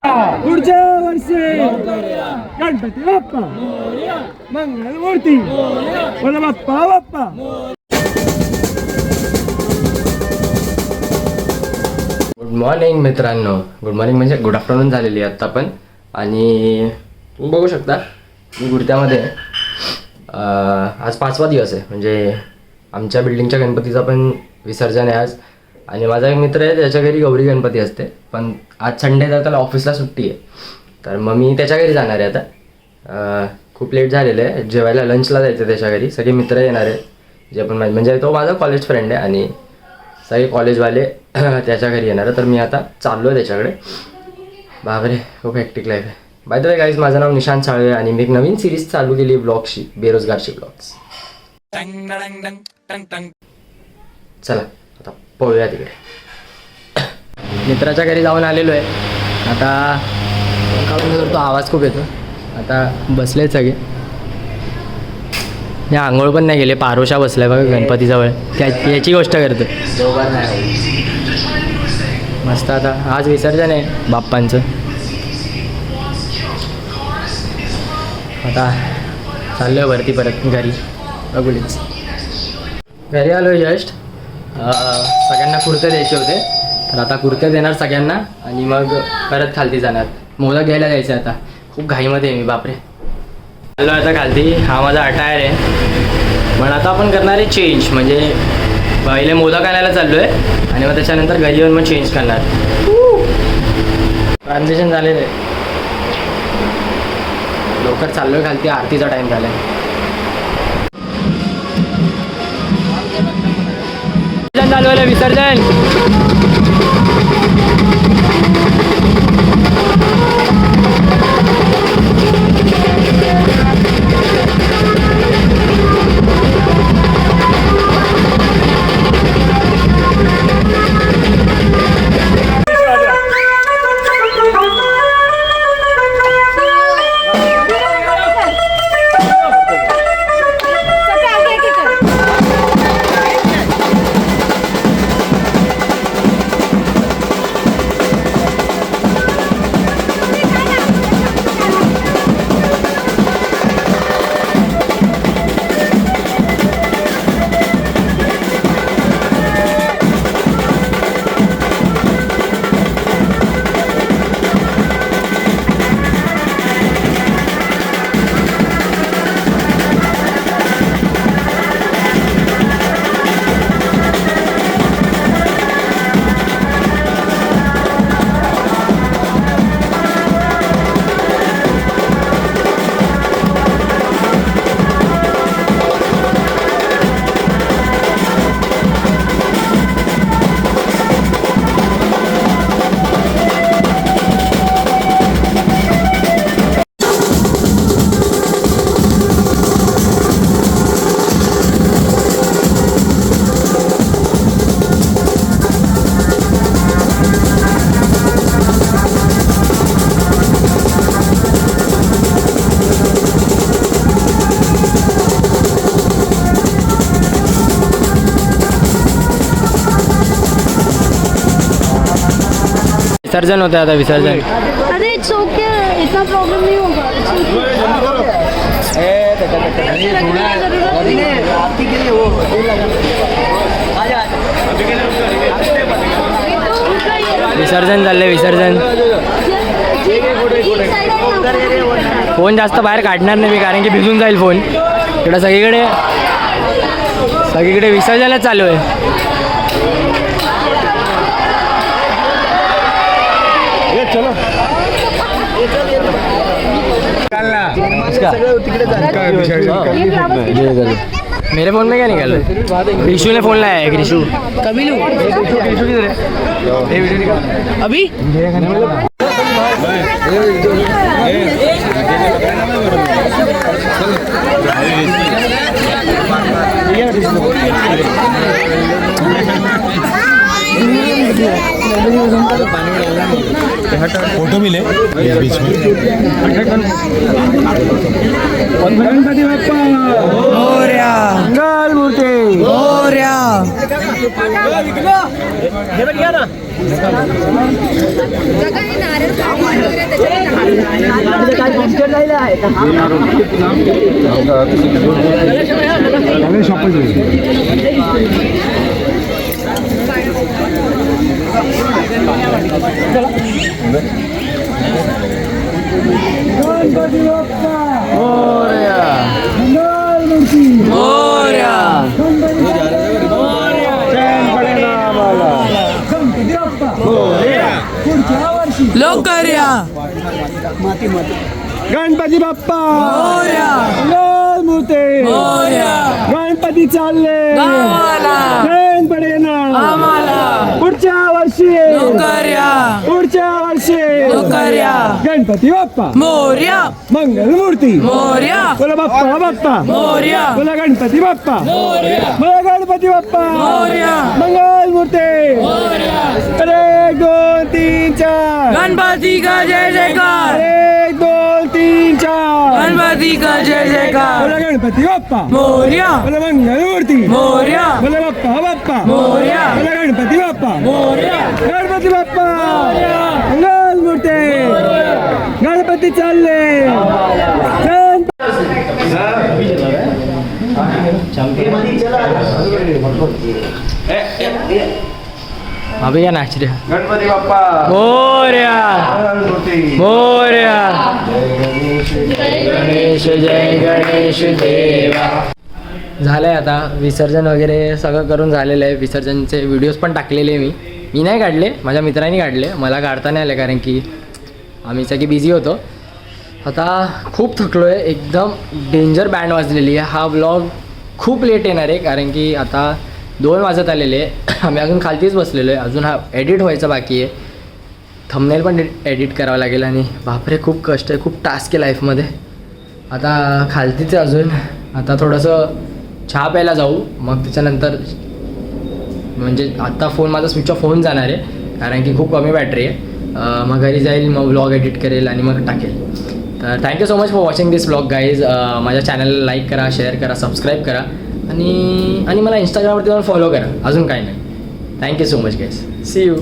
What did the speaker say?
पुढच्या वर्षी गणपती बाप्पा मंगलमूर्ती बोला बाप्पा बाप्पा. गुड मॉर्निंग मित्रांनो. गुड मॉर्निंग म्हणजे गुड आफ्टरनून झालेली आहे आत्ता पण. आणि तुम्ही बघू शकता मी गुडत्यामध्ये आज 5वा दिवस आहे. म्हणजे आमच्या बिल्डिंगच्या गणपतीचा पण विसर्जन आहे आज. आणि माझा एक मित्र आहे त्याच्या घरी गौरी गणपती असते, पण आज संडे तर त्याला ऑफिसला सुट्टी आहे. तर मग मी त्याच्या घरी जाणार आहे आता. खूप लेट झालेलं आहे, जेवायला लंचला जायचं त्याच्या घरी. सगळे मित्र येणार आहेत जे पण म्हणजे तो माझा कॉलेज फ्रेंड आहे आणि सगळे कॉलेजवाले त्याच्या घरी येणार आहे. तर मी आता चाललो आहे त्याच्याकडे. बापरे खूप हेक्टिक लाईफ आहे. बाय द वे गाईज, माझं नाव निशांत साळवे आणि मी एक नवीन सिरीज चालू केली ब्लॉगची, बेरोजगारची ब्लॉग्स. चला आता पळूया तिकडे. मित्राच्या घरी जाऊन आलेलो आहे आता. काढून तो आवाज खूप येतो. आता बसले सगळे. मी आंघोळ पण नाही गेले, पारोशा बसलाय बघा गणपतीजवळ. याची गोष्ट करतो. मस्त. आता आज विसर्जन आहे बाप्पांचं. आता चाललो वरती परत घरी. बघूच घरी आलो जस्ट. सगळ्यांना कुर्ते द्यायचे होते, तर आता कुर्ते देणार सगळ्यांना आणि मग परत खालती जाणार. मोदक घ्यायला जायचं आता. खूप घाईमध्ये आहे मी, बापरे. चाललो आता खालती. हा माझा अटायर आहे, पण आता आपण करणार आहे चेंज. म्हणजे पहिले मोदक आणायला चाललो आहे आणि मग त्याच्यानंतर घरी येऊन मग चेंज करणार. ट्रान्झिशन झालेलं आहे. लवकर चाललो आहे खालती, आरतीचा टाईम झाला आहे. चालू आहे विसर्जन. विसर्जन होते आता विसर्जन. अरे इट्स ओके, इतना प्रॉब्लम नहीं होगा. विसर्जन झाले विसर्जन. फोन जास्त बाहेर काढणार नाही मी, कारण की भिजून जाईल फोन. इकडं सगळीकडे विसर्जनच चालू आहे. चलो मेरे फोन में क्या निकाल रहे? ऋषु ने फोन लाया है. ऋषु कभी लूँ अभी फोटो मिले बीच में. गणपती बाप्पा मोरया. मंगलमूर्ती मोरया. हे बघ ना गणपती बाप्पा मंगलमूर्ती गणपती बाप्पा पुढच्या वर्षी लवकर या गणपती बाप्पा मंगलमूर्ती गणपती चालले गणपती येणार पुढच्या वर्षी पुढच्या वर्षी गणपती बाप्पा मोर्या मंगलमूर्ती मोर्या बोला बाप्पा बाप्पा मोर्या बोला गणपती बाप्पा बोला गणपती बाप्पा मोरया. मंगलमूर्ती 1 2 3 4 गणपती का जय जयकार 1 2 3 4 गणपती का जय जयकार बोला गणपती बाप्पा मोर्या बोला मंगलमूर्ती मोर्या बोला बाप्पा बाप्पा मोरया. बोला गणपती बाप्पा मोर्या गणपती बाप्पा मंगलमूर्ती गणपती चालले अभी या नाचरे गणपती बाप्पा मोर्या मंगलमूर्ती मोर्या गणेश जय गणेश देवा. झालंय आता विसर्जन वगैरे सगळं करून झालेलं आहे. विसर्जनचे व्हिडिओज पण टाकलेले मी नाही काढले, माझ्या मित्रांनी काढले, मला काढता नाही आले कारण की आम्ही सगळी बिझी होतो. आता खूप थकलो आहे, एकदम डेंजर बँड वाजलेली आहे. हा व्लॉग खूप लेट येणार आहे कारण की आता 2 वाजत आलेले आहे. आम्ही अजून खालतीच बसलेलो आहे, अजून हा एडिट व्हायचा बाकी आहे. थंबनेल पण एडिट करावं लागेल आणि बापरे खूप कष्ट आहे, खूप टास्क आहे लाईफमध्ये. आता खालतीच आहे अजून. आता थोडंसं चहा प्यायला जाऊ, मग त्याच्यानंतर म्हणजे आत्ता फोन माझा स्विच ऑफ होऊन जाणार आहे कारण की खूप कमी बॅटरी आहे. मग घरी जाईल, मग व्लॉग एडिट करेल आणि मग टाकेल. तर thank you so much for watching this vlog guys. माझ्या चॅनलला लाईक करा, शेअर करा, सबस्क्राईब करा आणि मला इंस्टाग्रामवरती जाऊन फॉलो करा. अजून काही नाही. Thank you so much guys. See you.